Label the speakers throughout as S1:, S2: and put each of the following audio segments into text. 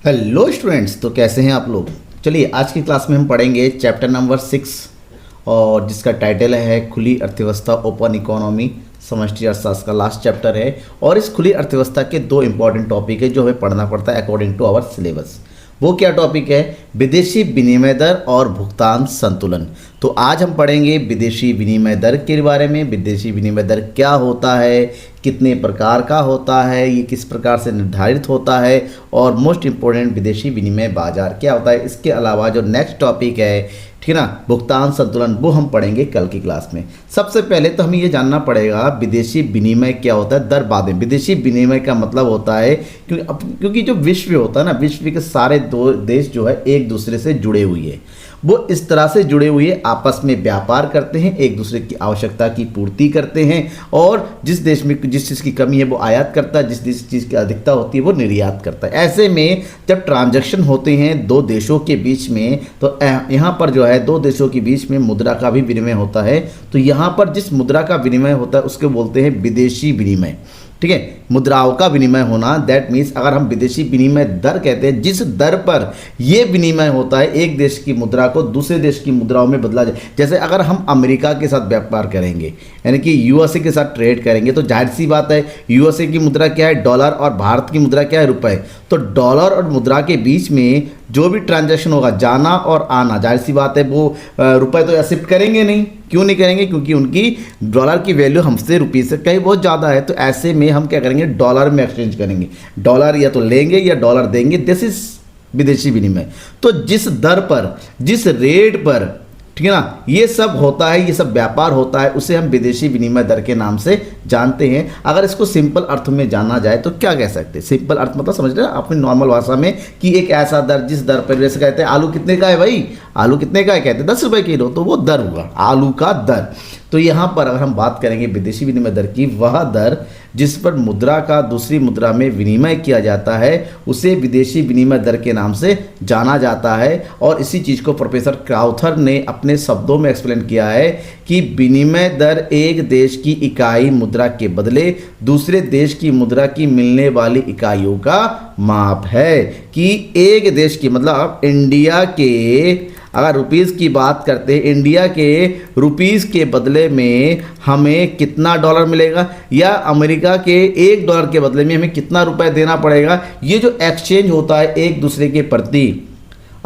S1: Hello students, तो कैसे हैं आप लोग। चलिए आज की क्लास में हम पढ़ेंगे चैप्टर नंबर 6 और जिसका टाइटल है खुली अर्थव्यवस्था ओपन इकोनॉमी। समष्टि अर्थशास्त्र का लास्ट चैप्टर है और इस खुली अर्थव्यवस्था के दो इंपॉर्टेंट टॉपिक है जो हमें पढ़ना पड़ता है अकॉर्डिंग टू आवर सिलेबस। वो क्या टॉपिक है? विदेशी विनिमय दर और भुगतान संतुलन। तो आज हम पढ़ेंगे विदेशी विनिमय दर के बारे में। विदेशी विनिमय दर क्या होता है, कितने प्रकार का होता है, ये किस प्रकार से निर्धारित होता है और मोस्ट इम्पोर्टेंट विदेशी विनिमय बाजार क्या होता है। इसके अलावा जो नेक्स्ट टॉपिक है, ठीक है ना, भुगतान संतुलन, वो हम पढ़ेंगे कल की क्लास में। सबसे पहले तो हमें ये जानना पड़ेगा विदेशी विनिमय क्या होता है। दर बाद में विदेशी विनिमय का मतलब होता है क्योंकि जो विश्व होता है ना, विश्व के सारे दो देश जो है एक दूसरे से जुड़े हुए हैं। वो इस तरह से जुड़े हुए आपस में व्यापार करते हैं, एक दूसरे की आवश्यकता की पूर्ति करते हैं और जिस देश में जिस चीज़ की कमी है वो आयात करता है, जिस चीज़ की अधिकता होती है वो निर्यात करता है। ऐसे में जब ट्रांजैक्शन होते हैं दो देशों के बीच में, तो यहाँ पर जो है दो देशों के बीच में मुद्रा का भी विनिमय होता है। तो यहाँ पर जिस मुद्रा का विनिमय होता है उसको बोलते हैं विदेशी विनिमय। ठीक है, मुद्राओं का विनिमय होना, दैट मीन्स अगर हम विदेशी विनिमय दर कहते हैं जिस दर पर यह विनिमय होता है एक देश की मुद्रा को दूसरे देश की मुद्राओं में बदला जाए। जैसे अगर हम अमेरिका के साथ व्यापार करेंगे यानी कि यूएसए के साथ ट्रेड करेंगे तो जाहिर सी बात है यूएसए की मुद्रा क्या है, डॉलर, और भारत की मुद्रा क्या है, रुपए। तो डॉलर और मुद्रा के बीच में जो भी ट्रांजैक्शन होगा, जाना और आना, जाहिर सी बात है वो रुपए तो एक्सेप्ट करेंगे नहीं। क्यों नहीं करेंगे? क्योंकि उनकी डॉलर की वैल्यू हमसे रुपये से कहीं बहुत ज़्यादा है। तो ऐसे में हम क्या करेंगे, डॉलर में एक्सचेंज करेंगे। डॉलर या तो लेंगे या डॉलर देंगे। दिस इज विदेशी विनिमय। तो जिस दर पर, जिस रेट पर, ठीक है ना, ये सब होता है, ये सब व्यापार होता है, उसे हम विदेशी विनिमय दर के नाम से जानते हैं। अगर इसको सिंपल अर्थ में जाना जाए तो क्या कह सकते हैं? सिंपल अर्थ मतलब समझ रहे हैं अपनी नॉर्मल भाषा में कि एक ऐसा दर जिस दर पर, जैसे कहते हैं आलू कितने का है भाई, आलू कितने का है, कहते हैं 10 रुपए किलो, तो वो दर हुआ आलू का दर। तो यहाँ पर अगर हम बात करेंगे विदेशी विनिमय दर की, वह दर जिस पर मुद्रा का दूसरी मुद्रा में विनिमय किया जाता है उसे विदेशी विनिमय दर के नाम से जाना जाता है। और इसी चीज़ को प्रोफेसर क्राउथर ने अपने शब्दों में एक्सप्लेन किया है कि विनिमय दर एक देश की इकाई मुद्रा के बदले दूसरे देश की मुद्रा की मिलने वाली इकाइयों का माप है। कि एक देश की, मतलब इंडिया के, अगर रुपीज़ की बात करते हैं, इंडिया के रुपीज़ के बदले में हमें कितना डॉलर मिलेगा, या अमेरिका के $1 के बदले में हमें कितना रुपए देना पड़ेगा। ये जो एक्सचेंज होता है एक दूसरे के प्रति,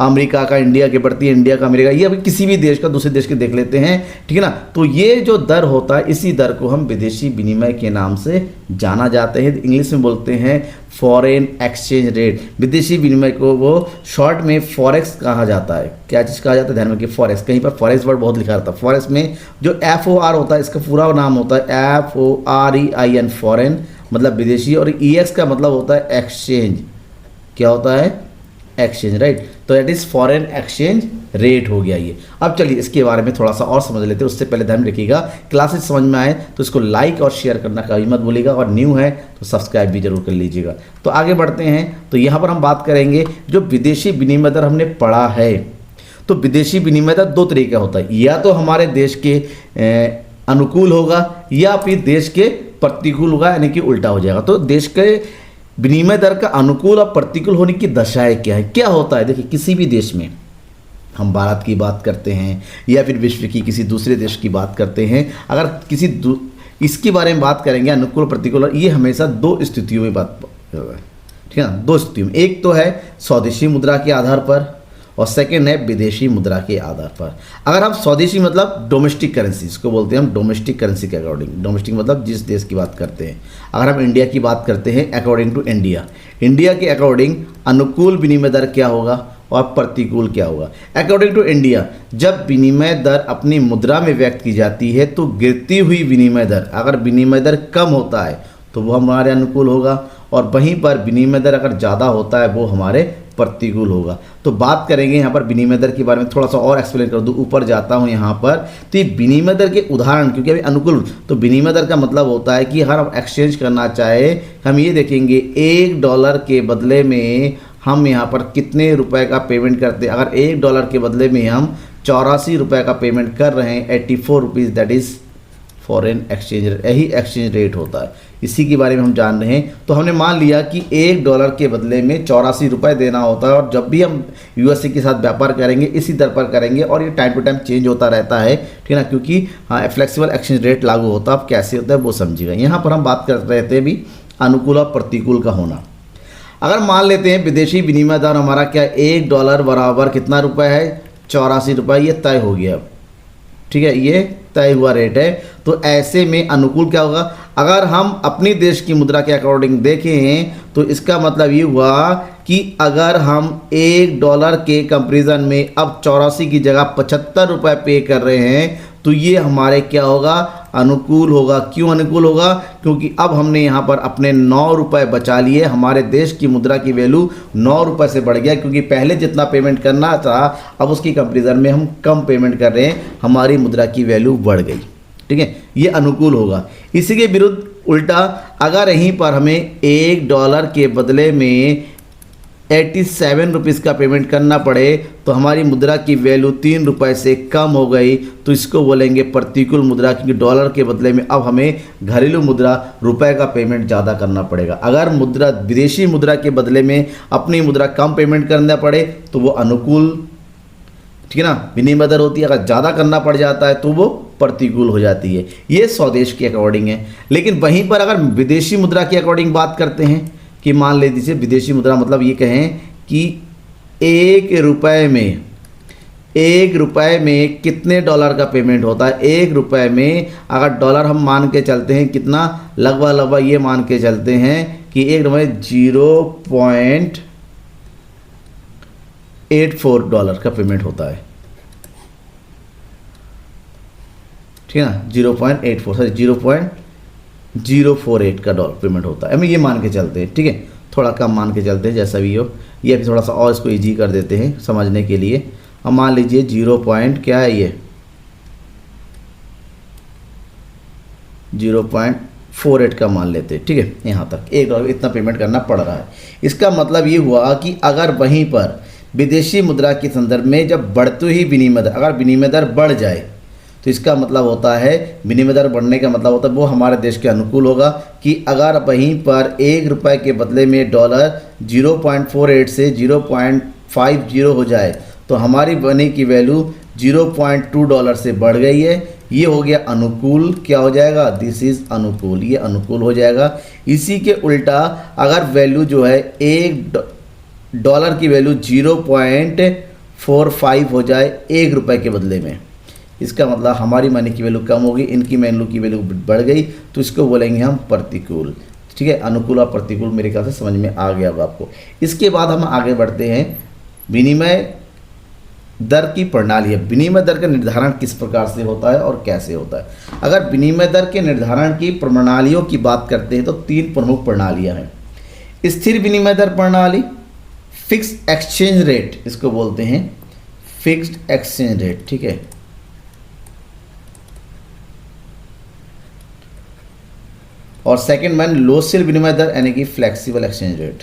S1: अमेरिका का इंडिया के प्रति, इंडिया का अमेरिका, ये अभी किसी भी देश का दूसरे देश के देख लेते हैं, ठीक है ना। तो ये जो दर होता है, इसी दर को हम विदेशी विनिमय के नाम से जाना जाते हैं। इंग्लिश में बोलते हैं फॉरेन एक्सचेंज रेट। विदेशी विनिमय को वो शॉर्ट में फॉरेक्स कहा जाता है। क्या चीज़ कहा जाता है? ध्यान में कि फॉरेक्स, कहीं पर फॉरेक्स वर्ड बहुत लिखा रहता है। फॉरेक्स में जो FOR होता है, इसका पूरा नाम होता है FOREIN, फॉरेन मतलब विदेशी, और EX का मतलब होता है एक्सचेंज। क्या होता है? Exchange, right. तो it is foreign exchange rate हो गया ये। अब चलिए इसके बारे में थोड़ा सा और समझ लेते हैं। उससे पहले ध्यान रखिएगा, क्लासेस समझ में आए तो इसको लाइक और शेयर करना कभी मत भूलिएगा, और न्यू है तो सब्सक्राइब भी जरूर कर लीजिएगा। तो आगे बढ़ते हैं। तो यहाँ पर हम बात करेंगे जो विदेशी विनिमय दर हमने पढ़ा है। तो विदेशी विनिमय दर दो तरीके होता है, या तो हमारे देश के अनुकूल होगा या फिर देश के प्रतिकूल होगा, यानी कि उल्टा हो जाएगा। तो देश के विनिमय दर का अनुकूल और प्रतिकूल होने की दशाएं क्या है, क्या होता है? देखिए, किसी भी देश में, हम भारत की बात करते हैं या फिर विश्व की किसी दूसरे देश की बात करते हैं, अगर किसी इसके बारे में बात करेंगे अनुकूल प्रतिकूल, ये हमेशा दो स्थितियों में बात होगा, ठीक है ना, दो स्थितियों में। एक तो है स्वदेशी मुद्रा के आधार पर और सेकेंड है विदेशी मुद्रा के आधार पर। अगर हम स्वदेशी मतलब डोमेस्टिक करेंसी, इसको बोलते हैं हम डोमेस्टिक करेंसी के अकॉर्डिंग। डोमेस्टिक मतलब जिस देश की बात करते हैं। अगर हम इंडिया की बात करते हैं अकॉर्डिंग टू इंडिया, इंडिया के अकॉर्डिंग अनुकूल विनिमय दर क्या होगा और प्रतिकूल क्या होगा। अकॉर्डिंग टू इंडिया, जब विनिमय दर अपनी मुद्रा में व्यक्त की जाती है तो गिरती हुई विनिमय दर, अगर विनिमय दर कम होता है तो वो हमारे अनुकूल होगा, और वहीं पर विनिमय दर अगर ज़्यादा होता है वो हमारे प्रतिकूल होगा। तो बात करेंगे यहाँ पर विनिमय दर के बारे में, थोड़ा सा और एक्सप्लेन कर दूँ। ऊपर जाता हूँ यहाँ पर, तो ये विनिमय दर के उदाहरण, क्योंकि अभी अनुकूल, तो विनिमय दर का मतलब होता है कि अगर हम एक्सचेंज करना चाहे, हम ये देखेंगे $1 के बदले में हम यहाँ पर कितने रुपए का पेमेंट करते हैं। अगर $1 के बदले में हम 84 रुपये का पेमेंट कर रहे हैं, 84 rupees, that is foreign exchange, यही एक्सचेंज रेट होता है। इसी के बारे में हम जान रहे हैं। तो हमने मान लिया कि $1 के बदले में 84 रुपये देना होता है, और जब भी हम यूएसए के साथ व्यापार करेंगे इसी दर पर करेंगे, और ये टाइम टू टाइम चेंज होता रहता है, ठीक है ना, क्योंकि हाँ फ्लेक्सिबल एक्सचेंज रेट लागू होता है। अब कैसे होता है वो समझिएगा। यहाँ पर हम बात कर रहे थे भी अनुकूल और प्रतिकूल का होना। अगर मान लेते हैं विदेशी विनिमय दर हमारा क्या $1 बराबर कितना रुपए है, 84 रुपये, ये तय हो गया, ठीक है, ये तय हुआ रेट है। तो ऐसे में अनुकूल क्या होगा, अगर हम अपनी देश की मुद्रा के अकॉर्डिंग देखें तो इसका मतलब ये हुआ कि अगर हम $1 के कंपेरिजन में अब 84 की जगह 75 रुपये पे कर रहे हैं तो ये हमारे क्या होगा, अनुकूल होगा। क्यों अनुकूल होगा, क्योंकि अब हमने यहाँ पर अपने 9 रुपये बचा लिए। हमारे देश की मुद्रा की वैल्यू 9 रुपये से बढ़ गया, क्योंकि पहले जितना पेमेंट करना था अब उसकी कंपेरिजन में हम कम पेमेंट कर रहे हैं, हमारी मुद्रा की वैल्यू बढ़ गई, ठीक है, ये अनुकूल होगा। इसी के विरुद्ध उल्टा, अगर यहीं पर हमें $1 के बदले में 87 रुपीज़ का पेमेंट करना पड़े तो हमारी मुद्रा की वैल्यू 3 रुपये से कम हो गई, तो इसको बोलेंगे प्रतिकूल मुद्रा, क्योंकि डॉलर के बदले में अब हमें घरेलू मुद्रा रुपए का पेमेंट ज़्यादा करना पड़ेगा। अगर मुद्रा विदेशी मुद्रा के बदले में अपनी मुद्रा कम पेमेंट करना पड़े तो वो अनुकूल, ठीक है ना, विनिमय दर होती है। अगर ज़्यादा करना पड़ जाता है तो वो प्रतिकूल हो जाती है। ये स्वदेश के अकॉर्डिंग है। लेकिन वहीं पर अगर विदेशी मुद्रा के अकॉर्डिंग बात करते हैं कि मान ले दीजिए विदेशी मुद्रा, मतलब ये कहें कि $1 में कितने डॉलर का पेमेंट होता है। $1 में अगर डॉलर हम मान के चलते हैं कितना, लगभग ये मान के चलते हैं कि $1 $0.84 का पेमेंट होता है, ठीक है ना, 0.48 का डॉलर पेमेंट होता है। हमें ये मान के चलते हैं, ठीक है, थोड़ा कम मान के चलते हैं, जैसा भी हो। ये अभी थोड़ा सा और इसको इजी कर देते हैं समझने के लिए। हम मान लीजिए क्या है ये 0.48 का मान लेते हैं, ठीक है, यहाँ तक $1 इतना पेमेंट करना पड़ रहा है। इसका मतलब ये हुआ कि अगर वहीं पर विदेशी मुद्रा के संदर्भ में जब बढ़ती हुई विनिमय दर, अगर विनिमय दर बढ़ जाए तो इसका मतलब होता है, विनिमय दर बढ़ने का मतलब होता है वो हमारे देश के अनुकूल होगा। कि अगर वहीं पर $1 के बदले में डॉलर 0.48 से 0.50 हो जाए तो हमारी मनी की वैल्यू $0.2 से बढ़ गई है। ये हो गया अनुकूल। क्या हो जाएगा, दिस इज़ अनुकूल, ये अनुकूल हो जाएगा। इसी के उल्टा अगर वैल्यू जो है $1 की वैल्यू 0.45 हो जाए $1 के बदले में, इसका मतलब हमारी मनी की वैल्यू कम होगी, इनकी मनी की वैल्यू बढ़ गई, तो इसको बोलेंगे हम प्रतिकूल, ठीक है। अनुकूल और प्रतिकूल मेरे ख्याल से समझ में आ गया होगा आपको। इसके बाद हम आगे बढ़ते हैं, विनिमय दर की प्रणाली है। विनिमय दर का निर्धारण किस प्रकार से होता है और कैसे होता है। अगर विनिमय दर के निर्धारण की प्रणालियों की बात करते हैं तो 3 प्रमुख प्रणालियां हैं। स्थिर विनिमय दर प्रणाली, फिक्स एक्सचेंज रेट, इसको बोलते हैं फिक्स्ड एक्सचेंज रेट, ठीक है। और सेकंड वन लोचशील विनिमय दर यानी कि flexible exchange rate,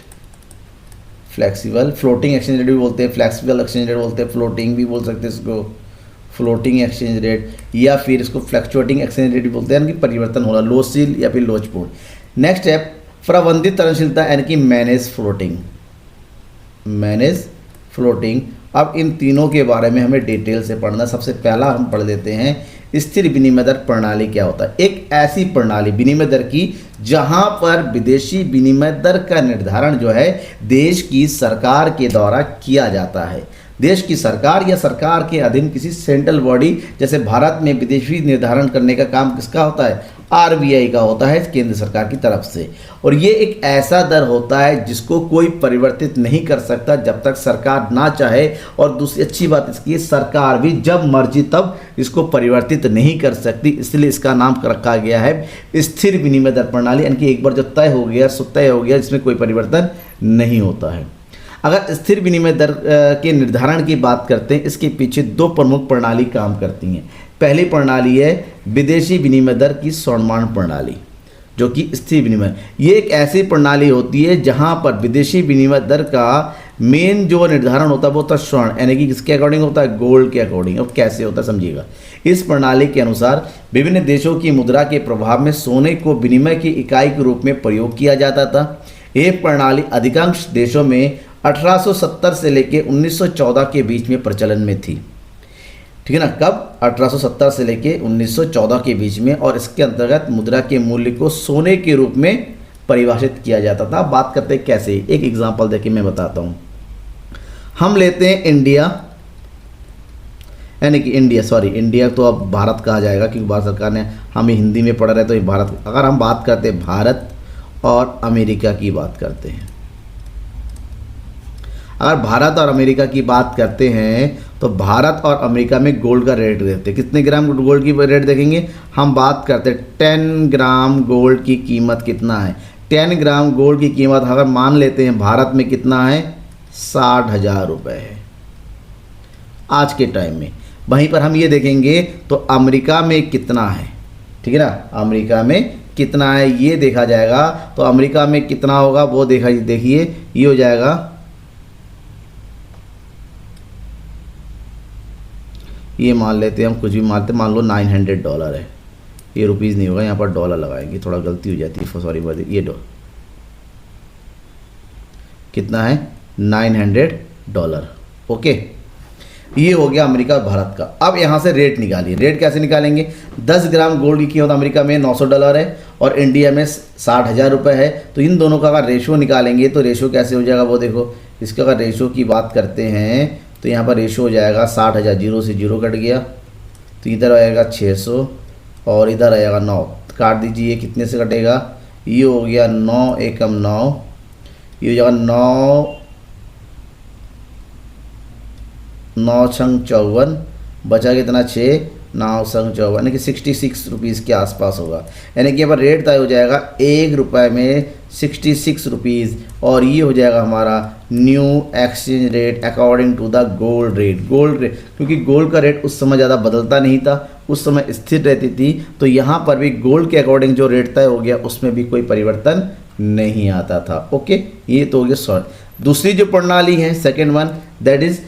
S1: flexible floating exchange rate भी बोलते हैं, फ्लेक्सिबल एक्सचेंज रेट बोलते हैं, फ्लोटिंग भी बोल सकते हैं इसको, फ्लोटिंग एक्सचेंज रेट, या फिर इसको फ्लक्चुएटिंग एक्सचेंज रेट भी बोलते हैं, यानी कि परिवर्तन होना, लोचशील या फिर लोचपूर्ण। नेक्स्ट है प्रबंधित तरलशीलता यानी कि मैनेज फ्लोटिंग, मैनेज फ्लोटिंग। अब इन तीनों के बारे में हमें डिटेल से पढ़ना। सबसे पहला हम पढ़ लेते हैं स्थिर विनिमय दर प्रणाली क्या होता है। एक ऐसी प्रणाली विनिमय दर की जहां पर विदेशी विनिमय दर का निर्धारण जो है देश की सरकार के द्वारा किया जाता है। देश की सरकार या सरकार के अधीन किसी सेंट्रल बॉडी, जैसे भारत में विदेशी निर्धारण करने का काम किसका होता है, आरबीआई का होता है, केंद्र सरकार की तरफ से। और ये एक ऐसा दर होता है जिसको कोई परिवर्तित नहीं कर सकता जब तक सरकार ना चाहे। और दूसरी अच्छी बात इसकी, सरकार भी जब मर्जी तब इसको परिवर्तित नहीं कर सकती, इसलिए इसका नाम रखा गया है स्थिर विनिमय दर प्रणाली, यानी कि एक बार जो तय हो गया सो तय हो गया, जिसमें कोई परिवर्तन नहीं होता है। अगर स्थिर विनिमय दर के निर्धारण की बात करते हैं, इसके पीछे 2 प्रमुख प्रणाली काम करती हैं। पहली प्रणाली है विदेशी विनिमय दर की स्वर्णमाण प्रणाली, जो कि स्थिर विनिमय, ये एक ऐसी प्रणाली होती है जहां पर विदेशी विनिमय दर का मेन जो निर्धारण होता है वो होता है स्वर्ण, यानी कि किसके अकॉर्डिंग होता है, गोल्ड के अकॉर्डिंग। अब कैसे होता है समझिएगा। इस प्रणाली के अनुसार विभिन्न देशों की मुद्रा के प्रभाव में सोने को विनिमय की इकाई के रूप में प्रयोग किया जाता था। ये प्रणाली अधिकांश देशों में 1870 से लेकर 1914 के बीच में प्रचलन में थी। ठीक है ना, कब, 1870 से लेके 1914 के बीच में, और इसके अंतर्गत मुद्रा के मूल्य को सोने के रूप में परिभाषित किया जाता था। बात करते हैं कैसे, एक एग्जांपल देखिए मैं बताता हूँ। हम लेते हैं इंडिया, यानी कि इंडिया तो अब भारत कहा जाएगा क्योंकि भारत सरकार ने, हम हिंदी में पढ़ रहे तो ये भारत। अगर हम बात करते हैं भारत और अमेरिका की बात करते हैं, अगर भारत और अमेरिका की बात करते हैं तो भारत और अमेरिका में गोल्ड का रेट देखते हैं। कितने ग्राम गोल्ड की रेट देखेंगे, हम बात करते हैं 10 ग्राम गोल्ड की कीमत कितना है। 10 ग्राम गोल्ड की कीमत अगर मान लेते हैं भारत में कितना है, 60,000 रुपये है आज के टाइम में। वहीं पर हम ये देखेंगे तो अमेरिका में कितना है, ठीक है ना, अमेरिका में कितना है ये देखा जाएगा। तो अमेरिका में कितना होगा वो देखिए, ये हो जाएगा, ये मान लेते हैं हम, कुछ भी मानते, मान लो $900 है। ये रुपीज़ नहीं होगा, यहाँ पर डॉलर लगाएंगे, थोड़ा गलती हो जाती है, सॉरी बात। ये कितना है, $900। ओके, ये हो गया अमेरिका और भारत का। अब यहाँ से रेट निकालिए। रेट कैसे निकालेंगे, 10 ग्राम गोल्ड की कीमत अमेरिका में $900 है और इंडिया में 60,000 रुपये है। तो इन दोनों का अगर रेशो निकालेंगे तो रेशो कैसे हो जाएगा वो देखो। इसका अगर रेशो की बात करते हैं तो यहाँ पर रेशो हो जाएगा 60,000, 0 से 0 कट गया, तो इधर आएगा 600 और इधर आएगा 9, काट दीजिए, कितने से कटेगा, ये हो गया 9 एकम 9, ये हो जाएगा 9 छंग 54, बचा कितना 6, 9 संग 54, यानी कि 66 रुपीज़ के आसपास होगा। यानी कि यहाँ पर रेट तय हो जाएगा 1 रुपये में 66 रुपीज़, और ये हो जाएगा हमारा new exchange rate according to the gold rate. Gold rate, क्योंकि गोल्ड का रेट उस समय ज़्यादा बदलता नहीं था, उस समय स्थिर रहती थी, तो यहाँ पर भी गोल्ड के अकॉर्डिंग जो रेट तय हो गया उसमें भी कोई परिवर्तन नहीं आता था। ओके, ये तो हो गया शॉर्ट। दूसरी जो प्रणाली है सेकेंड वन, दैट इज़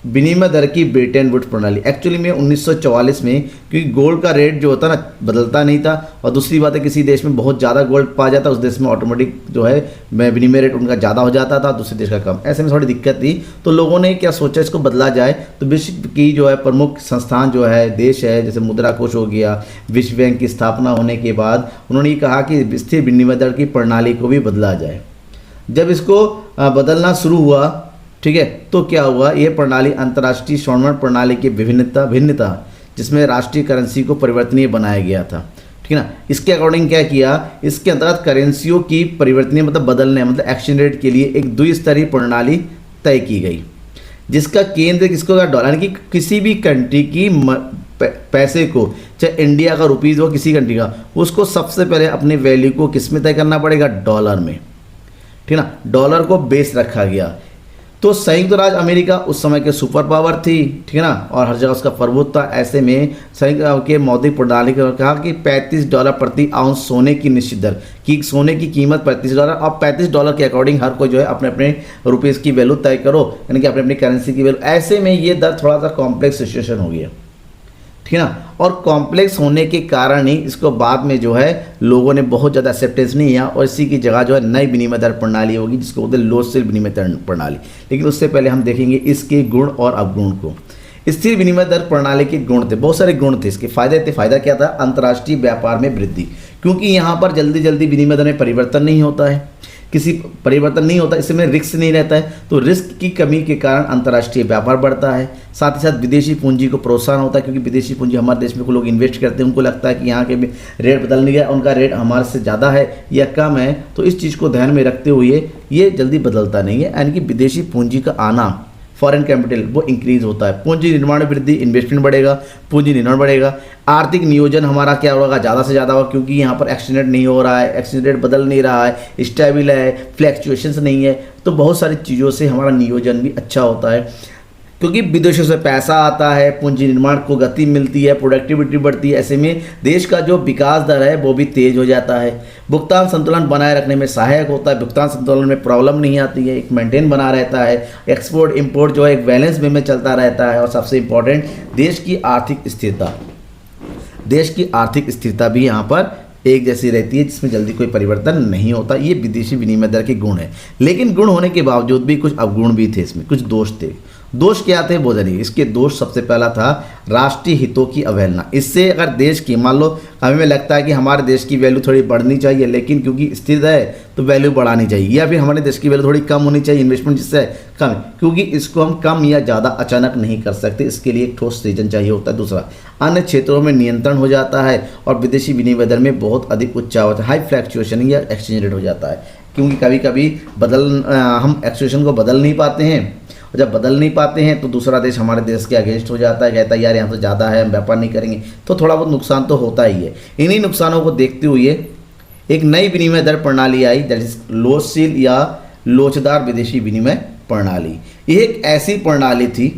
S1: विनिमय दर की ब्रेटन वुड्स प्रणाली। एक्चुअली में 1944 में, क्योंकि गोल्ड का रेट जो होता ना बदलता नहीं था, और दूसरी बात है किसी देश में बहुत ज़्यादा गोल्ड पाया जाता उस देश में ऑटोमेटिक जो है विनिमय रेट उनका ज़्यादा हो जाता था, दूसरे देश का कम। ऐसे में थोड़ी दिक्कत थी, तो लोगों ने क्या सोचा इसको बदला जाए। तो विश्व की जो है प्रमुख संस्थान जो है देश है, जैसे मुद्रा कोष हो गया, विश्व बैंक की स्थापना होने के बाद उन्होंने ये कहा कि स्थिर विनिमय दर की प्रणाली को भी बदला जाए। जब इसको बदलना शुरू हुआ, ठीक है, तो क्या हुआ, ये प्रणाली अंतर्राष्ट्रीय स्वर्ण प्रणाली की भिन्नता जिसमें राष्ट्रीय करेंसी को परिवर्तनीय बनाया गया था, ठीक है ना। इसके अकॉर्डिंग क्या किया, इसके अंतर्गत करेंसियों की परिवर्तनीय मतलब बदलने, मतलब एक्सचेंज रेट के लिए एक द्विस्तरीय प्रणाली तय की गई, जिसका केंद्र किसको होगा, डॉलर। यानी कि किसी भी कंट्री की पैसे को, चाहे इंडिया का रुपीज़ हो किसी कंट्री का, उसको सबसे पहले अपने वैल्यू को किस में तय करना पड़ेगा, डॉलर में, ठीक है ना। डॉलर को बेस रखा गया। तो संयुक्त राज्य अमेरिका उस समय के सुपर पावर थी, ठीक है ना, और हर जगह उसका प्रभुत्व था। ऐसे में संयुक्त के मौद्रिक प्रणाली ने कहा कि $35 प्रति आउंस सोने की निश्चित दर कि सोने की कीमत $35, और $35 के अकॉर्डिंग हर कोई जो है अपने अपने रुपीज़ की वैल्यू तय करो, यानी कि अपने अपनी करेंसी की वैल्यू। ऐसे में ये दर थोड़ा सा कॉम्प्लेक्स सिचुएशन हो गया, ठीक है ना, और कॉम्प्लेक्स होने के कारण ही इसको बाद में जो है लोगों ने बहुत ज़्यादा एक्सेप्टेंस नहीं किया, और इसी की जगह जो है नई विनिमय दर प्रणाली होगी जिसको बोलते हैं लोकशील विनिमय दर प्रणाली। लेकिन उससे पहले हम देखेंगे इसके गुण और अवगुण को। स्थिर विनिमय दर प्रणाली के गुण थे, बहुत सारे गुण थे, इसके फायदे थे। फायदा क्या था, अंतर्राष्ट्रीय व्यापार में वृद्धि, क्योंकि यहाँ पर जल्दी जल्दी विनिमय दर में परिवर्तन नहीं होता है, किसी परिवर्तन नहीं होता, इसमें रिस्क नहीं रहता है, तो रिस्क की कमी के कारण अंतर्राष्ट्रीय व्यापार बढ़ता है। साथ ही साथ विदेशी पूंजी को प्रोत्साहन होता है, क्योंकि विदेशी पूंजी हमारे देश में लोग इन्वेस्ट करते हैं, उनको लगता है कि यहाँ के रेट बदल नहीं गया, उनका रेट हमारे से ज़्यादा है या कम है, तो इस चीज़ को ध्यान में रखते हुए ये जल्दी बदलता नहीं है। यानी कि विदेशी पूंजी का आना, फॉरेन कैपिटल, वो इंक्रीज होता है। पूंजी निर्माण में वृद्धि, इन्वेस्टमेंट बढ़ेगा, पूंजी निर्माण बढ़ेगा। आर्थिक नियोजन हमारा क्या होगा, ज़्यादा से ज़्यादा होगा, क्योंकि यहाँ पर एक्सचेंज रेट नहीं हो रहा है, एक्सचेंज रेट बदल नहीं रहा है, स्टेबल है, फ्लैक्चुएशंस नहीं है, तो बहुत सारी चीज़ों से हमारा नियोजन भी अच्छा होता है। क्योंकि विदेशों से पैसा आता है, पूंजी निर्माण को गति मिलती है, प्रोडक्टिविटी बढ़ती है, ऐसे में देश का जो विकास दर है वो भी तेज हो जाता है। भुगतान संतुलन बनाए रखने में सहायक होता है, भुगतान संतुलन में प्रॉब्लम नहीं आती है, एक मेंटेन बना रहता है, एक्सपोर्ट इंपोर्ट जो है एक बैलेंस वे में चलता रहता है। और सबसे इंपॉर्टेंट देश की आर्थिक स्थिरता, देश की आर्थिक स्थिरता भी यहाँ पर एक जैसी रहती है, जिसमें जल्दी कोई परिवर्तन नहीं होता। ये विदेशी विनिमय दर के गुण है। लेकिन गुण होने के बावजूद भी कुछ अवगुण भी थे, इसमें कुछ दोष थे। दोष क्या थे वो जानिए। इसके दोष सबसे पहला था राष्ट्रीय हितों की अवहेलना। इससे अगर देश की मान लो हमें लगता है कि हमारे देश की वैल्यू थोड़ी बढ़नी चाहिए, लेकिन क्योंकि स्थिर है तो वैल्यू बढ़ानी चाहिए, या फिर हमारे देश की वैल्यू थोड़ी कम होनी चाहिए, इन्वेस्टमेंट जिससे कम है, क्योंकि इसको हम कम या ज़्यादा अचानक नहीं कर सकते, इसके लिए एक ठोस रीजन चाहिए होता है। दूसरा, अन्य क्षेत्रों में नियंत्रण हो जाता है और विदेशी विनिमय दर में बहुत अधिक उच्चाव होता है, हाई फ्लैक्चुएशन या एक्सचेंज रेट हो जाता है। क्योंकि कभी कभी हम एक्सचेंज को बदल नहीं पाते हैं, और जब बदल नहीं पाते हैं तो दूसरा देश हमारे देश के अगेंस्ट हो जाता है, कहता है यार यहाँ तो ज़्यादा है, हम व्यापार नहीं करेंगे, तो थोड़ा बहुत नुकसान तो होता ही है। इन्हीं नुकसानों को देखते हुए एक नई विनिमय दर प्रणाली आई, दैट इज लोचशील या लोचदार विदेशी विनिमय प्रणाली। ये एक ऐसी प्रणाली थी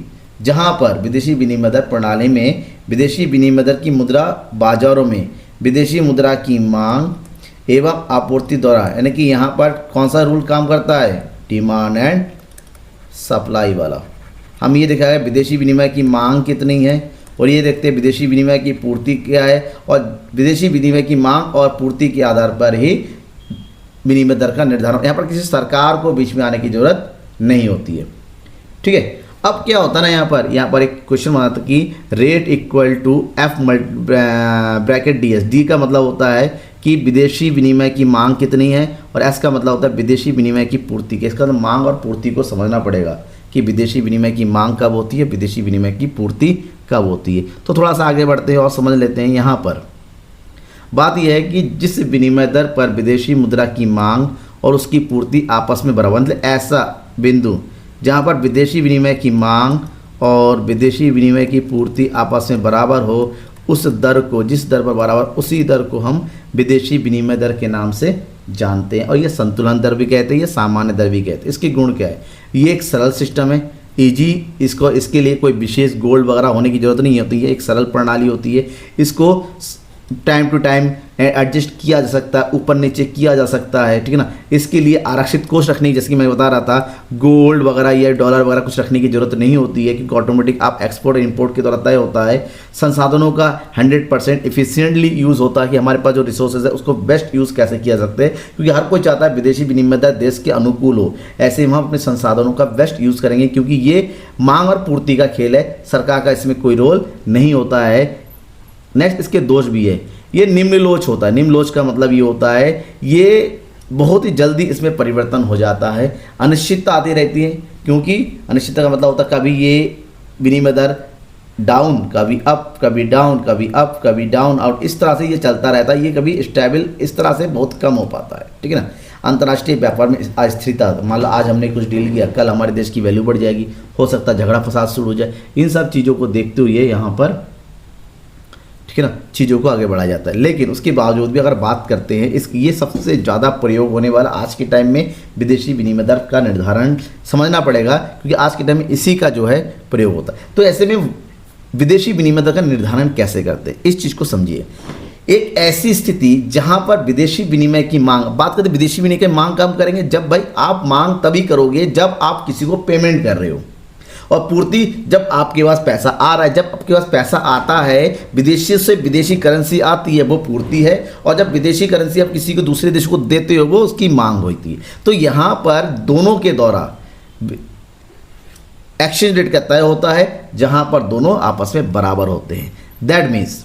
S1: जहाँ पर विदेशी विनिमय दर प्रणाली में विदेशी विनिमय दर की मुद्रा बाजारों में विदेशी मुद्रा की मांग एवं आपूर्ति द्वारा, यानी कि यहाँ पर कौन सा रूल काम करता है, डिमांड एंड सप्लाई वाला। हम ये दिखाया विदेशी विनिमय की मांग कितनी है, और ये देखते हैं विदेशी विनिमय की पूर्ति क्या है, और विदेशी विनिमय की मांग और पूर्ति के आधार पर ही विनिमय दर का निर्धारण। यहाँ पर किसी सरकार को बीच में आने की जरूरत नहीं होती है। ठीक है, अब क्या होता है ना, यहाँ पर एक क्वेश्चन बना था कि rate equal to F bracket D S. D का मतलब होता है कि विदेशी विनिमय की मांग कितनी है, और एस का मतलब होता है विदेशी विनिमय की पूर्ति की। इसका मतलब मांग और पूर्ति को समझना पड़ेगा कि विदेशी विनिमय की मांग कब होती है, विदेशी विनिमय की पूर्ति कब होती है। तो थोड़ा सा आगे बढ़ते हैं और समझ लेते हैं। यहाँ पर बात यह है कि जिस विनिमय दर पर विदेशी मुद्रा की मांग और उसकी पूर्ति आपस में बराबर, मतलब ऐसा बिंदु जहाँ पर विदेशी विनिमय की मांग और विदेशी विनिमय की पूर्ति आपस में बराबर हो, उस दर को, जिस दर पर बराबर, उसी दर को हम विदेशी विनिमय दर के नाम से जानते हैं। और ये संतुलन दर भी कहते हैं, ये सामान्य दर भी कहते हैं। इसके गुण क्या है, ये एक सरल सिस्टम है, इजी, इसके लिए कोई विशेष गोल्ड वगैरह होने की जरूरत नहीं होती है, एक सरल प्रणाली होती है। इसको टाइम टू टाइम एडजस्ट किया जा सकता है, ऊपर नीचे किया जा सकता है, ठीक है ना। इसके लिए आरक्षित कोष रखने की, जैसे कि मैं बता रहा था, गोल्ड वगैरह या डॉलर वगैरह कुछ रखने की जरूरत नहीं होती है, क्योंकि ऑटोमेटिक आप एक्सपोर्ट और इंपोर्ट के द्वारा तय होता है। संसाधनों का 100% इफिशिएंटली यूज़ होता है कि हमारे पास जो रिसोर्सेज है उसको बेस्ट यूज़ कैसे किया सकते हैं, क्योंकि हर कोई चाहता है विदेशी विनिमय दर देश के अनुकूल हो। ऐसे हम अपने संसाधनों का बेस्ट यूज़ करेंगे, क्योंकि ये मांग और पूर्ति का खेल है, सरकार का इसमें कोई रोल नहीं होता है। नेक्स्ट, इसके दोष भी है, ये निम्नलोच होता है। निम्नलोच का मतलब ये होता है ये बहुत ही जल्दी इसमें परिवर्तन हो जाता है, अनिश्चितता आती रहती है, क्योंकि अनिश्चितता का मतलब होता है कभी ये विनिमय दर डाउन, कभी अप, कभी डाउन, कभी अप, कभी डाउन, और इस तरह से ये चलता रहता है। ये कभी स्टेबल इस तरह से बहुत कम हो पाता है, ठीक है ना। अंतर्राष्ट्रीय व्यापार में अस्थिरता, मान लो आज हमने कुछ डील किया, कल हमारे देश की वैल्यू बढ़ जाएगी, हो सकता है झगड़ा फसाद शुरू हो जाए। इन सब चीज़ों को देखते हुए यहाँ पर, ठीक है ना, चीज़ों को आगे बढ़ाया जाता है। लेकिन उसके बावजूद भी अगर बात करते हैं, ये सबसे ज़्यादा प्रयोग होने वाला आज के टाइम में विदेशी विनिमय दर का निर्धारण समझना पड़ेगा, क्योंकि आज के टाइम में इसी का जो है प्रयोग होता है। तो ऐसे में विदेशी विनिमय दर का निर्धारण कैसे करते हैं, इस चीज़ को समझिए। एक ऐसी स्थिति जहां पर विदेशी विनिमय की मांग, बात करते विदेशी विनिमय की मांग कम करेंगे जब भाई आप मांग तभी करोगे जब आप किसी को पेमेंट कर रहे हो, और पूर्ति जब आपके पास पैसा आ रहा है। जब आपके पास पैसा आता है, विदेशी से विदेशी करेंसी आती है, वो पूर्ति है, और जब विदेशी करेंसी आप किसी को दूसरे देश को देते हो, वो उसकी मांग होती है। तो यहाँ पर दोनों के द्वारा एक्सचेंज रेट का तय होता है, जहाँ पर दोनों आपस में बराबर होते हैं। दैट मीन्स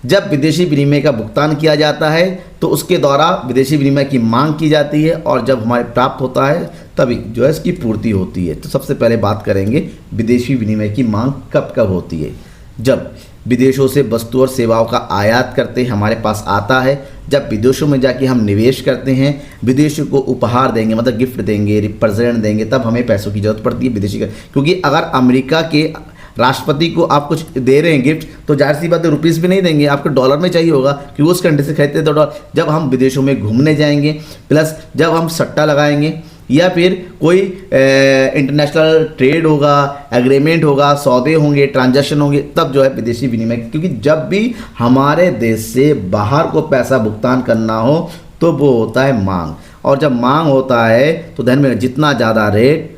S1: जब विदेशी विनिमय का भुगतान किया जाता है तो उसके द्वारा विदेशी विनिमय की मांग की जाती है, और जब हमारे प्राप्त होता है तभी जो है इसकी पूर्ति होती है। तो सबसे पहले बात करेंगे विदेशी विनिमय की मांग कब कब होती है। जब विदेशों से वस्तु और सेवाओं का आयात करते हैं, हमारे पास आता है, जब विदेशों में जाके हम निवेश करते हैं, विदेशों को उपहार देंगे, मतलब गिफ्ट देंगे, रिप्रेजेंट देंगे, तब हमें पैसों की जरूरत पड़ती है विदेशी का। क्योंकि अगर अमेरिका के राष्ट्रपति को आप कुछ दे रहे हैं गिफ्ट, तो जाहिर सी बात है रुपीस भी नहीं देंगे, आपको डॉलर में चाहिए होगा, क्योंकि उस कंट्री से खरीदते तो डॉलर। जब हम विदेशों में घूमने जाएंगे, प्लस जब हम सट्टा लगाएंगे या फिर कोई इंटरनेशनल ट्रेड होगा, एग्रीमेंट होगा, सौदे होंगे, ट्रांजैक्शन होंगे, तब जो है विदेशी विनिमय। क्योंकि जब भी हमारे देश से बाहर को पैसा भुगतान करना हो तो वो होता है मांग, और जब मांग होता है तो ध्यान में जितना ज़्यादा रेट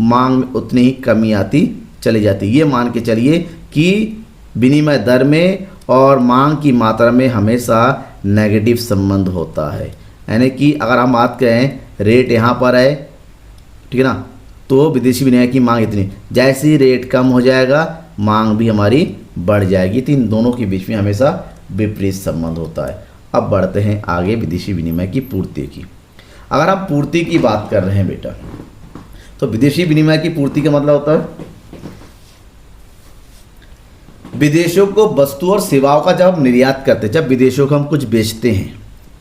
S1: मांग में उतनी ही कमी आती चली जाती। ये मान के चलिए कि विनिमय दर में और मांग की मात्रा में हमेशा नेगेटिव संबंध होता है। यानी कि अगर हम बात करें रेट यहाँ पर है, ठीक है ना, तो विदेशी विनिमय की मांग इतनी, जैसे ही रेट कम हो जाएगा मांग भी हमारी बढ़ जाएगी। तो इन दोनों के बीच में हमेशा विपरीत संबंध होता है। अब बढ़ते हैं आगे विदेशी विनिमय की पूर्ति की। अगर हम पूर्ति की बात कर रहे हैं बेटा, तो विदेशी विनिमय की पूर्ति का मतलब होता है विदेशों को वस्तु और सेवाओं का जब हम निर्यात करते हैं, जब विदेशों को हम कुछ बेचते हैं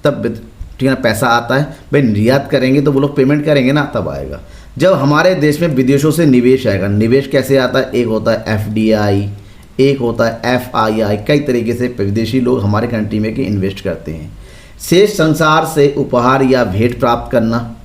S1: तब ठीक है ना पैसा आता है। भाई निर्यात करेंगे तो वो लोग पेमेंट करेंगे ना, तब आएगा। जब हमारे देश में विदेशों से निवेश आएगा, निवेश कैसे आता है, एक होता है FDI, एक होता है FII, कई तरीके से विदेशी लोग हमारे कंट्री में कि इन्वेस्ट करते हैं। शेष संसार से उपहार या भेंट प्राप्त करना,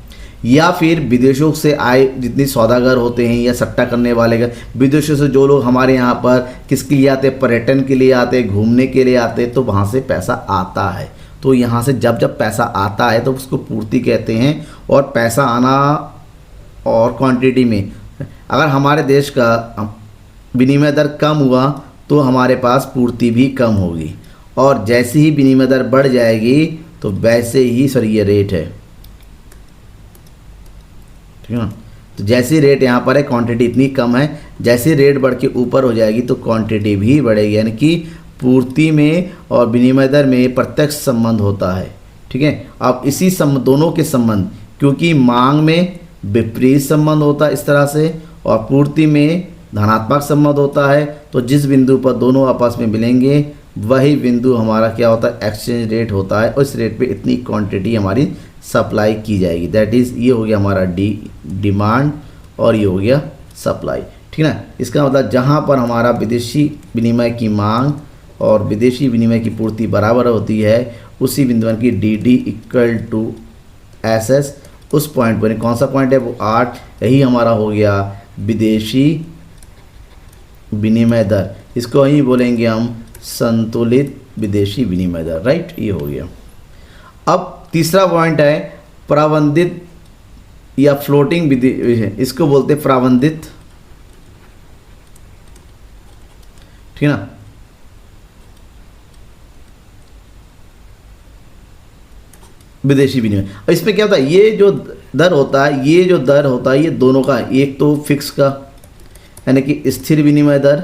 S1: या फिर विदेशों से आए जितनी सौदागर होते हैं या सट्टा करने वाले का, विदेशों से जो लोग हमारे यहाँ पर किसके लिए आते, पर्यटन के लिए आते, घूमने के लिए आते, तो वहाँ से पैसा आता है। तो यहाँ से जब जब पैसा आता है तो उसको पूर्ति कहते हैं। और पैसा आना और क्वांटिटी में, अगर हमारे देश का विनिमय दर कम हुआ तो हमारे पास पूर्ति भी कम होगी, और जैसे ही विनिमय दर बढ़ जाएगी तो वैसे ही सर ये रेट है, ठीक है ना। तो जैसी रेट यहाँ पर है क्वांटिटी इतनी कम है, जैसे रेट बढ़ के ऊपर हो जाएगी तो क्वांटिटी भी बढ़ेगी। यानी कि पूर्ति में और विनिमय दर में प्रत्यक्ष संबंध होता है, ठीक है। अब इसी दोनों के संबंध, क्योंकि मांग में विपरीत संबंध होता है इस तरह से और पूर्ति में धनात्मक संबंध होता है, तो जिस बिंदु पर दोनों आपस में मिलेंगे वही बिंदु हमारा क्या होता है, एक्सचेंज रेट होता है। और इस रेट पे इतनी क्वांटिटी हमारी सप्लाई की जाएगी। दैट इज़, ये हो गया हमारा डिमांड और ये हो गया सप्लाई, ठीक है ना। इसका मतलब जहाँ पर हमारा विदेशी विनिमय की मांग और विदेशी विनिमय की पूर्ति बराबर होती है, उसी बिंदु की DD इक्वल टू SS, उस पॉइंट पर कौन सा पॉइंट है वो 8, यही हमारा हो गया विदेशी विनिमय दर। इसको यही बोलेंगे हम संतुलित विदेशी विनिमय दर, राइट। ये हो गया। अब तीसरा पॉइंट है प्राबंधित या फ्लोटिंग, इसको बोलते प्राबंधित, ठीक है ना। विदेशी विनिमय, अब इसमें क्या होता है, ये जो दर होता है, ये जो दर होता है, ये दोनों का, एक तो फिक्स का यानी कि स्थिर विनिमय दर,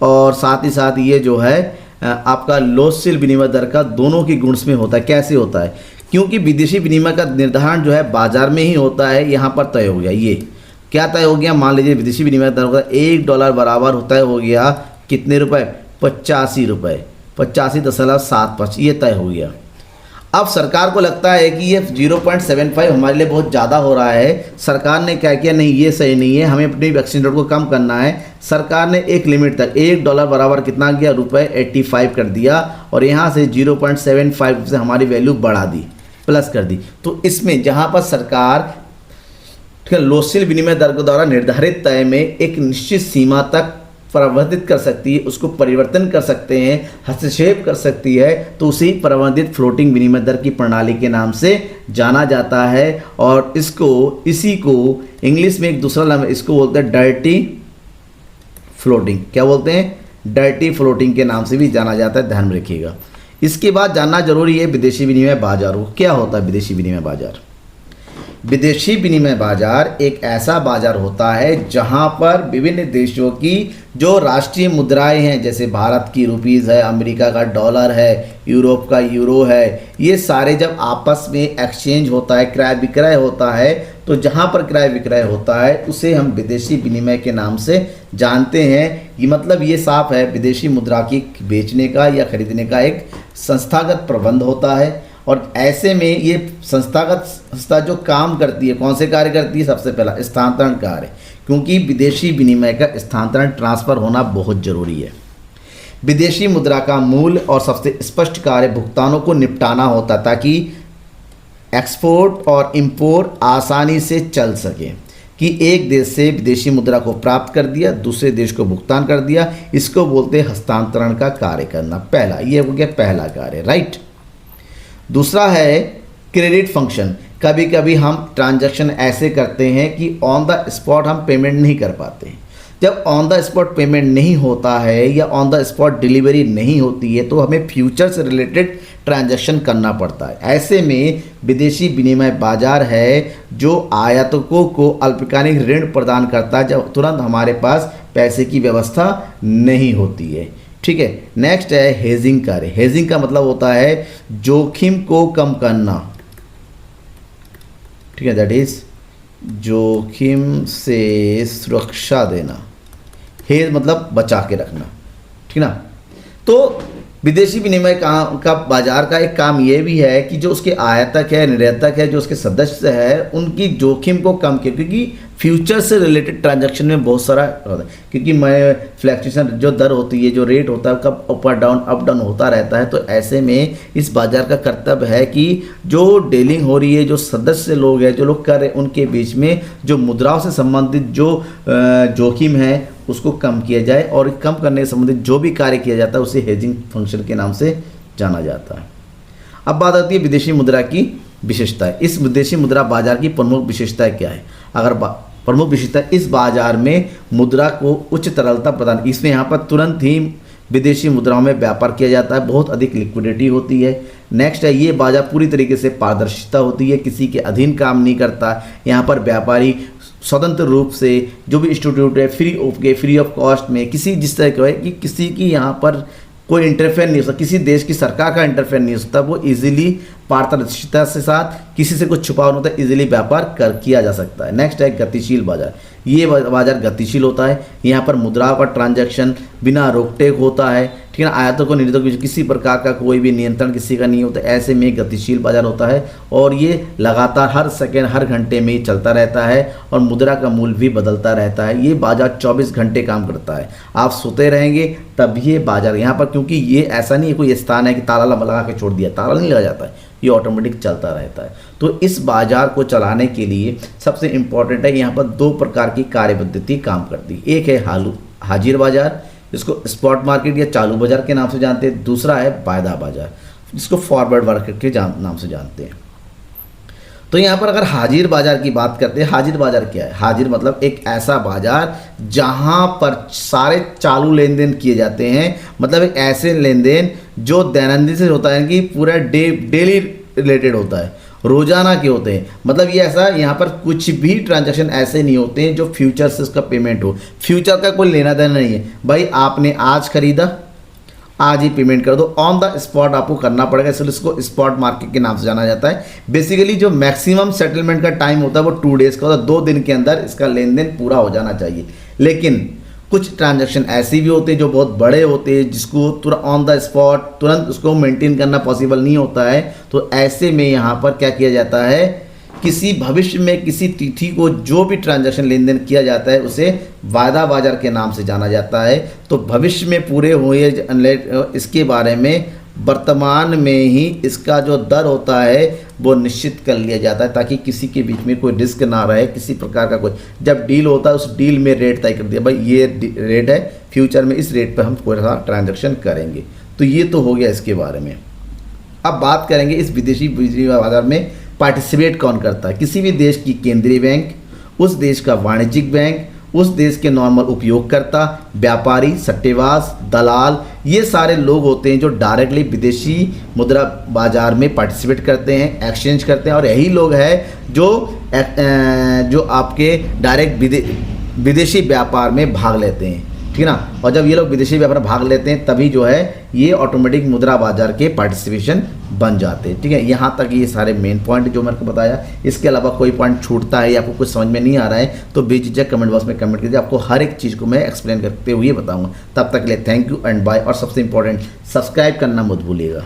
S1: और साथ ही साथ ये जो है आपका लोचशील विनिमय दर का, दोनों की गुणस में होता है। कैसे होता है, क्योंकि विदेशी विनिमय का निर्धारण जो है बाजार में ही होता है। यहाँ पर तय हो गया, ये क्या तय हो गया, मान लीजिए विदेशी विनिमय दर होगा $1 बराबर होता है, हो गया कितने रुपए, 85 रुपये, 85.75, ये तय हो गया। अब सरकार को लगता है कि ये 0.75 हमारे लिए बहुत ज़्यादा हो रहा है। सरकार ने क्या किया, नहीं ये सही नहीं है, हमें अपनी एक्सचेंज रेट को कम करना है। सरकार ने एक लिमिट तक $1 बराबर कितना किया, ₹85 कर दिया, और यहाँ से 0.75 से हमारी वैल्यू बढ़ा दी, प्लस कर दी। तो इसमें जहाँ पर सरकार ठीक है लोचशील विनिमय दर के द्वारा निर्धारित तय में एक निश्चित सीमा तक प्रवर्धित कर सकती है, उसको परिवर्तन कर सकते हैं, हस्तक्षेप कर सकती है, तो उसी प्रबंधित फ्लोटिंग विनिमय दर की प्रणाली के नाम से जाना जाता है। और इसी को इंग्लिश में एक दूसरा नाम, इसको बोलते हैं डर्टी फ्लोटिंग। क्या बोलते हैं, डर्टी फ्लोटिंग के नाम से भी जाना जाता है, ध्यान में रखिएगा। इसके बाद जानना जरूरी है विदेशी विनिमय बाजार को। क्या होता है विदेशी विनिमय बाजार? विदेशी विनिमय बाजार एक ऐसा बाजार होता है जहां पर विभिन्न देशों की जो राष्ट्रीय मुद्राएं हैं, जैसे भारत की रुपीज़ है, अमेरिका का डॉलर है, यूरोप का यूरो है, ये सारे जब आपस में एक्सचेंज होता है, क्रय विक्रय होता है, तो जहां पर क्रय विक्रय होता है उसे हम विदेशी विनिमय के नाम से जानते हैं। ये मतलब ये साफ है, विदेशी मुद्रा की बेचने का या खरीदने का एक संस्थागत प्रबंध होता है। और ऐसे में ये संस्थागत संस्था जो काम करती है, कौन से कार्य करती है? सबसे पहला स्थानांतरण कार्य, क्योंकि विदेशी विनिमय का स्थानांतरण ट्रांसफ़र होना बहुत ज़रूरी है। विदेशी मुद्रा का मूल और सबसे स्पष्ट कार्य भुगतानों को निपटाना होता, ताकि एक्सपोर्ट और इंपोर्ट आसानी से चल सके, कि एक देश से विदेशी मुद्रा को प्राप्त कर दिया, दूसरे देश को भुगतान कर दिया, इसको बोलते हैं हस्तांतरण का कार्य करना। पहला ये हो गया पहला कार्य, राइट। दूसरा है क्रेडिट फंक्शन। कभी कभी हम ट्रांजैक्शन ऐसे करते हैं कि ऑन द स्पॉट हम पेमेंट नहीं कर पाते। जब ऑन द स्पॉट पेमेंट नहीं होता है या ऑन द स्पॉट डिलीवरी नहीं होती है तो हमें फ्यूचर से रिलेटेड ट्रांजैक्शन करना पड़ता है। ऐसे में विदेशी विनिमय बाजार है जो आयातकों को अल्पकालिक ऋण प्रदान करता है जब तुरंत हमारे पास पैसे की व्यवस्था नहीं होती है। ठीक है, नेक्स्ट है हेजिंग कार्य। हेजिंग का मतलब होता है जोखिम को कम करना। ठीक है, दैट इज जोखिम से सुरक्षा देना। हेज मतलब बचा के रखना, ठीक ना। तो विदेशी विनिमय का बाजार का एक काम ये भी है कि जो उसके आयातक है, निर्यातक है, जो उसके सदस्य है, उनकी जोखिम को कम किया, क्योंकि फ्यूचर से रिलेटेड ट्रांजैक्शन में बहुत सारा होता है, क्योंकि मैं फ्लैक्चुएशन जो दर होती है, जो रेट होता है, कब ऊपर डाउन अप डाउन होता रहता है। तो ऐसे में इस बाजार का कर्तव्य है कि जो डीलिंग हो रही है, जो सदस्य लोग हैं, जो लोग कर रहे हैं, उनके बीच में जो मुद्राओं से संबंधित जो जोखिम है उसको कम किया जाए, और कम करने से संबंधित जो भी कार्य किया जाता है उसे हेजिंग फंक्शन के नाम से जाना जाता है। अब बात आती है विदेशी मुद्रा की विशेषता है। इस विदेशी मुद्रा बाजार की प्रमुख विशेषताएं क्या है? अगर प्रमुख विशेषता, इस बाजार में मुद्रा को उच्च तरलता प्रदान, इसमें यहाँ पर तुरंत ही विदेशी मुद्राओं में व्यापार किया जाता है, बहुत अधिक लिक्विडिटी होती है। नेक्स्ट है ये बाजार पूरी तरीके से पारदर्शिता होती है, किसी के अधीन काम नहीं करता। यहाँ पर व्यापारी स्वतंत्र रूप से जो भी इंस्टीट्यूट है फ्री ऑफ कॉस्ट में किसी जिस तरह का है कि किसी की यहाँ पर कोई इंटरफेयर नहीं हो सकता, किसी देश की सरकार का इंटरफेयर नहीं हो सकता। वो इजीली पारदर्शिता से साथ किसी से कुछ छुपा नहीं होता, इजीली व्यापार किया जा सकता है। नेक्स्ट है गतिशील बाजार। ये बाजार गतिशील होता है, यहाँ पर मुद्राओं का ट्रांजैक्शन बिना रोक टोक होता है, ठीक है ना। आयातों को निर्यातों को किसी प्रकार का कोई भी नियंत्रण किसी का नहीं होता। ऐसे में गतिशील बाजार होता है और ये लगातार हर सेकेंड हर घंटे में ही चलता रहता है और मुद्रा का मूल्य भी बदलता रहता है। ये बाजार 24 घंटे काम करता है। आप सोते रहेंगे तब ये बाजार यहाँ पर, क्योंकि ये ऐसा नहीं है कोई स्थान है कि ताला लगा के छोड़ दिया, ताला नहीं लगा जाता है, ये ऑटोमेटिक चलता रहता है। तो इस बाजार को चलाने के लिए सबसे इम्पॉर्टेंट है यहाँ पर 2 प्रकार की कार्य पद्धति काम करती है। एक है हाजिर बाजार, जिसको स्पॉट मार्केट या चालू बाजार के नाम से जानते हैं। दूसरा है वायदा बाजार, जिसको फॉरवर्ड मार्केट के नाम से जानते हैं। तो यहाँ पर अगर हाजिर बाजार की बात करते हैं, हाजिर बाजार क्या है? हाजिर मतलब एक ऐसा बाजार जहाँ पर सारे चालू लेन देन किए जाते हैं, मतलब एक ऐसे लेन देन जो दैनंदिन से होता है कि पूरा डेली रिलेटेड होता है, रोजाना के होते हैं। मतलब ये ऐसा, यहाँ पर कुछ भी ट्रांजैक्शन ऐसे नहीं होते हैं जो फ्यूचर से उसका पेमेंट हो। फ्यूचर का कोई लेना देना नहीं है भाई, आपने आज खरीदा आज ही पेमेंट कर दो, ऑन द स्पॉट आपको करना पड़ेगा, इसलिए इसको स्पॉट मार्केट के नाम से जाना जाता है। बेसिकली जो मैक्सिमम सेटलमेंट का टाइम होता है वो 2 डेज़ का होता है, 2 दिन के अंदर इसका लेन देन पूरा हो जाना चाहिए। लेकिन कुछ ट्रांजैक्शन ऐसे भी होते हैं जो बहुत बड़े होते हैं, जिसको तुरंत ऑन द स्पॉट तुरंत उसको मेंटेन करना पॉसिबल नहीं होता है। तो ऐसे में यहाँ पर क्या किया जाता है, किसी भविष्य में किसी तिथि को जो भी ट्रांजैक्शन लेन देन किया जाता है उसे वायदा बाजार के नाम से जाना जाता है। तो भविष्य में पूरे हुए इसके बारे में वर्तमान में ही इसका जो दर होता है वो निश्चित कर लिया जाता है, ताकि किसी के बीच में कोई रिस्क ना रहे, किसी प्रकार का कोई। जब डील होता है उस डील में रेट तय कर दिया, भाई ये रेट है, फ्यूचर में इस रेट पर हम कोई सा ट्रांजैक्शन करेंगे। तो ये तो हो गया इसके बारे में। अब बात करेंगे इस विदेशी बाजार में पार्टिसिपेट कौन करता है। किसी भी देश की केंद्रीय बैंक, उस देश का वाणिज्यिक बैंक, उस देश के नॉर्मल उपयोगकर्ता, व्यापारी, सट्टेबाज, दलाल, ये सारे लोग होते हैं जो डायरेक्टली विदेशी मुद्रा बाजार में पार्टिसिपेट करते हैं, एक्सचेंज करते हैं। और यही लोग हैं जो आपके डायरेक्ट विदेशी व्यापार में भाग लेते हैं, ठीक है ना। और जब ये लोग विदेशी व्यापार में भाग लेते हैं तभी जो है ये ऑटोमेटिक मुद्रा बाजार के पार्टिसिपेशन बन जाते हैं, ठीक है। यहाँ तक ये सारे मेन पॉइंट जो मैंने को बताया। इसके अलावा कोई पॉइंट छूटता है या आपको कुछ समझ में नहीं आ रहा है तो बेझिझक कमेंट बॉक्स में कमेंट कीजिए, आपको हर एक चीज़ को मैं एक्सप्लेन करते हुए बताऊँगा। तब तक के लिए थैंक यू एंड बाय। और सबसे इंपॉर्टेंट, सब्सक्राइब करना मत भूलिएगा।